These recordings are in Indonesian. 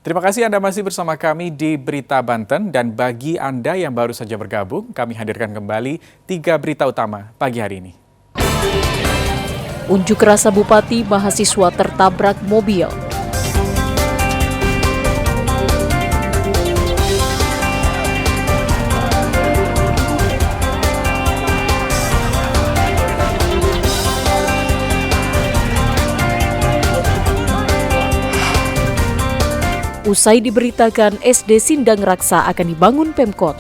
Terima kasih Anda masih bersama kami di Berita Banten, dan bagi Anda yang baru saja bergabung, kami hadirkan kembali 3 berita utama pagi hari ini. Unjuk rasa Bupati, mahasiswa tertabrak mobil. Usai diberitakan SD Sindang Raksa akan dibangun Pemkot.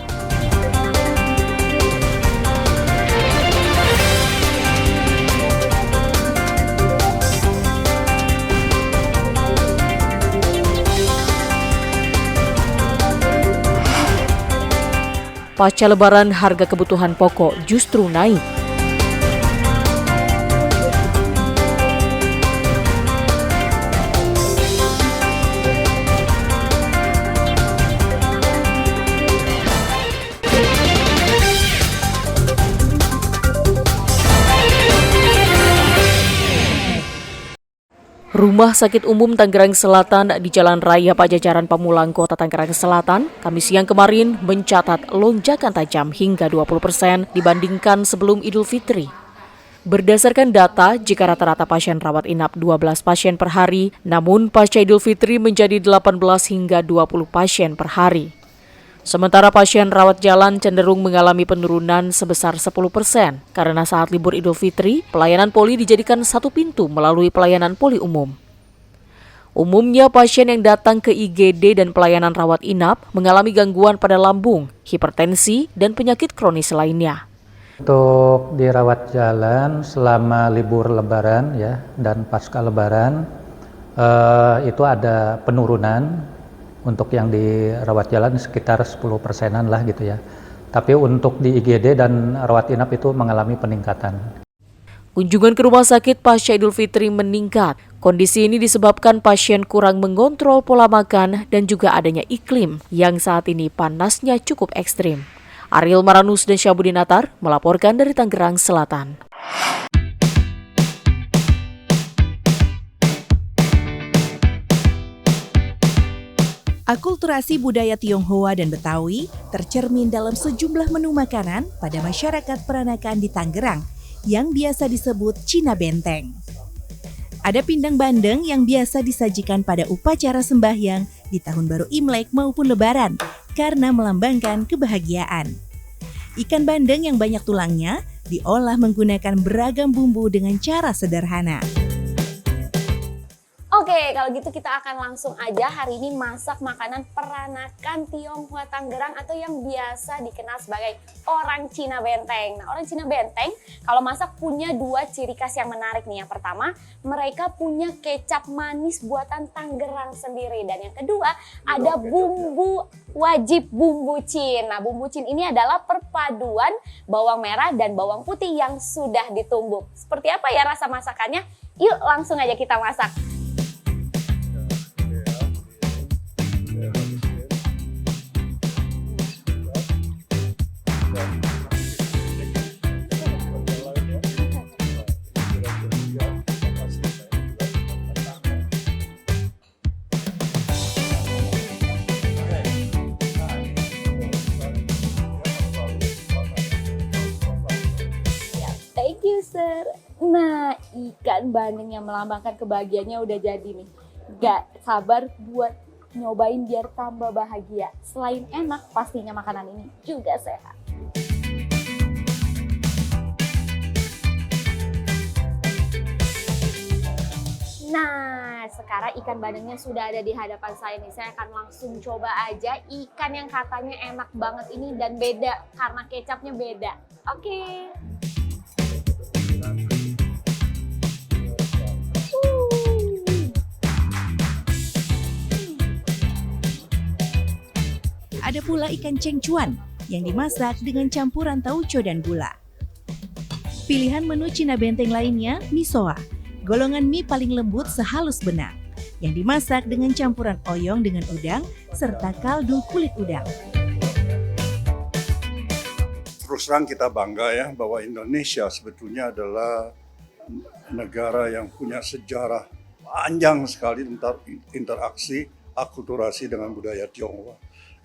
Pasca Lebaran, harga kebutuhan pokok justru naik. Rumah Sakit Umum Tangerang Selatan di Jalan Raya Pajajaran Pamulang, Kota Tangerang Selatan, Kamis siang kemarin mencatat lonjakan tajam hingga 20% dibandingkan sebelum Idul Fitri. Berdasarkan data, jika rata-rata pasien rawat inap 12 pasien per hari, namun pasca Idul Fitri menjadi 18 hingga 20 pasien per hari. Sementara pasien rawat jalan cenderung mengalami penurunan sebesar 10% karena saat libur Idul Fitri, pelayanan poli dijadikan satu pintu melalui pelayanan poli umum. Umumnya pasien yang datang ke IGD dan pelayanan rawat inap mengalami gangguan pada lambung, hipertensi, dan penyakit kronis lainnya. Untuk dirawat jalan selama libur Lebaran ya dan pasca Lebaran itu ada penurunan. Untuk yang dirawat jalan sekitar 10%-an lah gitu ya. Tapi untuk di IGD dan rawat inap itu mengalami peningkatan. Kunjungan ke rumah sakit pasca Idul Fitri meningkat. Kondisi ini disebabkan pasien kurang mengontrol pola makan dan juga adanya iklim yang saat ini panasnya cukup ekstrim. Ariel Maranus dan Syabudinatar melaporkan dari Tangerang Selatan. Akulturasi budaya Tionghoa dan Betawi tercermin dalam sejumlah menu makanan pada masyarakat peranakan di Tangerang yang biasa disebut Cina Benteng. Ada pindang bandeng yang biasa disajikan pada upacara sembahyang di Tahun Baru Imlek maupun Lebaran karena melambangkan kebahagiaan. Ikan bandeng yang banyak tulangnya diolah menggunakan beragam bumbu dengan cara sederhana. Oke, kalau gitu kita akan langsung aja hari ini masak makanan peranakan Tionghoa Tangerang atau yang biasa dikenal sebagai orang Cina Benteng. Nah, orang Cina Benteng kalau masak punya 2 ciri khas yang menarik nih. Yang pertama, mereka punya kecap manis buatan Tangerang sendiri. Dan yang kedua, ada bumbu wajib bumbu cin. Nah, bumbu cin ini adalah perpaduan bawang merah dan bawang putih yang sudah ditumbuk. Seperti apa ya rasa masakannya? Yuk langsung aja kita masak. Thank you, sir. Nah, ikan bandeng yang melambangkan kebahagiaannya udah jadi nih. Gak sabar buat nyobain biar tambah bahagia. Selain enak, pastinya makanan ini juga sehat. Nah, sekarang ikan bandengnya sudah ada di hadapan saya nih. Saya akan langsung coba aja ikan yang katanya enak banget ini dan beda karena kecapnya beda. Oke. Ada pula ikan cengcuan yang dimasak dengan campuran tauco dan gula. Pilihan menu Cina Benteng lainnya, misoa, golongan mie paling lembut sehalus benang, yang dimasak dengan campuran oyong dengan udang serta kaldu kulit udang. Terus terang kita bangga ya bahwa Indonesia sebetulnya adalah negara yang punya sejarah panjang sekali tentang interaksi akulturasi dengan budaya Tionghoa.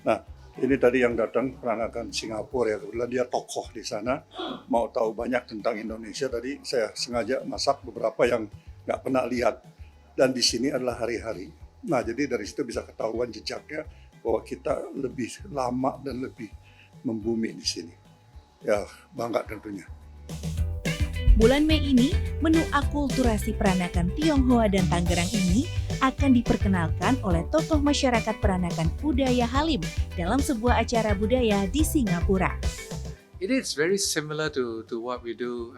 Nah, ini tadi yang datang peranakan Singapura ya, kebetulan dia tokoh di sana, mau tahu banyak tentang Indonesia. Tadi saya sengaja masak beberapa yang nggak pernah lihat, dan di sini adalah hari-hari. Nah, jadi dari situ bisa ketahuan jejaknya bahwa kita lebih lama dan lebih membumi di sini. Ya, bangga tentunya. Bulan Mei ini, menu akulturasi peranakan Tionghoa dan Tangerang ini akan diperkenalkan oleh tokoh masyarakat peranakan budaya Halim dalam sebuah acara budaya di Singapura. It is very similar to what we do,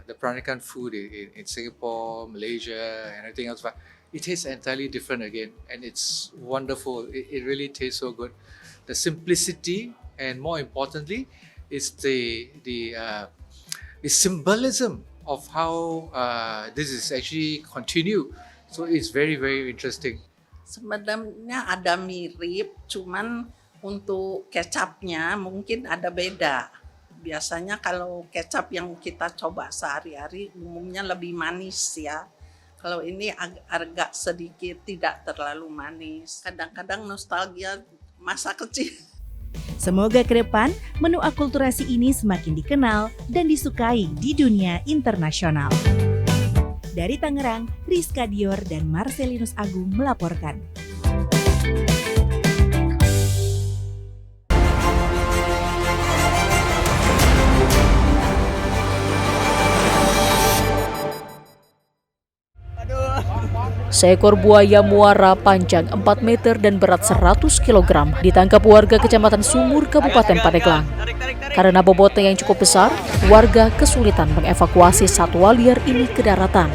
the Peranakan food in Singapore, Malaysia, and everything else. But it tastes entirely different again, and it's wonderful. It really tastes so good. The simplicity, and more importantly, is the symbolism of how this is actually continue. So it's very, very interesting. Sebenarnya ada mirip, cuman untuk kecapnya mungkin ada beda. Biasanya kalau kecap yang kita coba sehari-hari umumnya lebih manis ya. Kalau ini agak sedikit tidak terlalu manis. Kadang-kadang nostalgia masa kecil. Semoga ke depan menu akulturasi ini semakin dikenal dan disukai di dunia internasional. Dari Tangerang, Rizka Dior dan Marcelinus Agung melaporkan. Seekor buaya muara panjang 4 meter dan berat 100 kg ditangkap warga Kecamatan Sumur, Kabupaten Pandeglang. Karena bobotnya yang cukup besar, warga kesulitan mengevakuasi satwa liar ini ke daratan.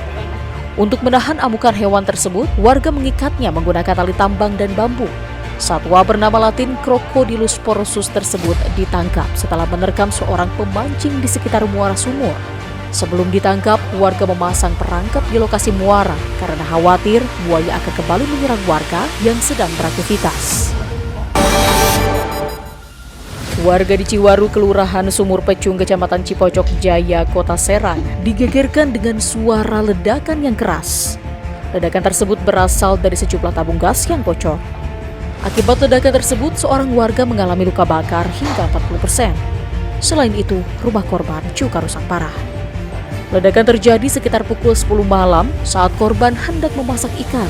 Untuk menahan amukan hewan tersebut, warga mengikatnya menggunakan tali tambang dan bambu. Satwa bernama latin Crocodylus porosus tersebut ditangkap setelah menerkam seorang pemancing di sekitar muara Sumur. Sebelum ditangkap, warga memasang perangkap di lokasi muara karena khawatir buaya akan kembali menyerang warga yang sedang beraktivitas. Warga di Ciwaru, Kelurahan Sumur Pecung, Kecamatan Cipocok Jaya, Kota Serang, digegerkan dengan suara ledakan yang keras. Ledakan tersebut berasal dari sejumlah tabung gas yang bocor. Akibat ledakan tersebut, seorang warga mengalami luka bakar hingga 40%. Selain itu, rumah korban juga rusak parah. Ledakan terjadi sekitar pukul 10 malam saat korban hendak memasak ikan.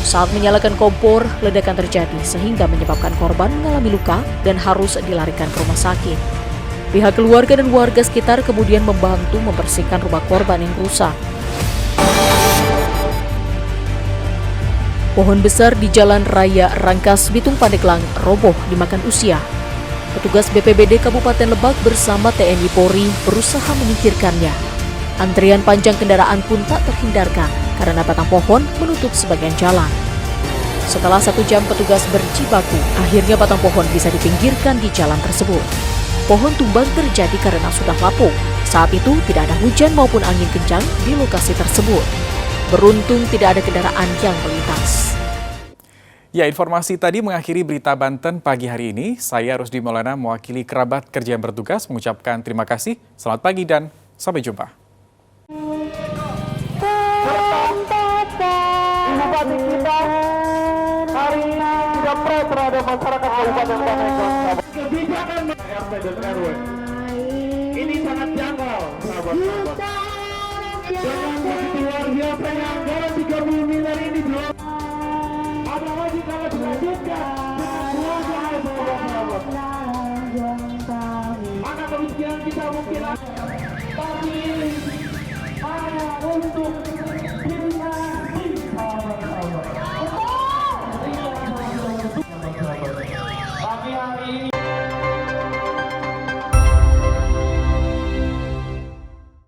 Saat menyalakan kompor, ledakan terjadi sehingga menyebabkan korban mengalami luka dan harus dilarikan ke rumah sakit. Pihak keluarga dan warga sekitar kemudian membantu membersihkan rumah korban yang rusak. Pohon besar di Jalan Raya Rangkas, Bitung, Pandeglang roboh dimakan usia. Petugas BPBD Kabupaten Lebak bersama TNI Polri berusaha menyingkirkannya. Antrian panjang kendaraan pun tak terhindarkan karena batang pohon menutup sebagian jalan. Setelah 1 jam petugas berjibaku, akhirnya batang pohon bisa dipinggirkan di jalan tersebut. Pohon tumbang terjadi karena sudah lapuk. Saat itu tidak ada hujan maupun angin kencang di lokasi tersebut. Beruntung tidak ada kendaraan yang melintas. Ya, informasi tadi mengakhiri berita Banten pagi hari ini. Saya Rusdi Maulana mewakili kerabat kerja yang bertugas mengucapkan terima kasih. Selamat pagi dan sampai jumpa. Bupati kita hari ini tidak pro terhadap masyarakat Kabupaten Pandeglang. Kebijakan RT dan RW ini sangat janggal, sahabat-sahabat. Dengan begitu luar biasa yang anggaran 30 miliar ini belum. Apalagi kalau dilanjutkan dengan keluarga, sahabat-sahabat. Mana kemiskinan kita mungkin, tapi hanya untuk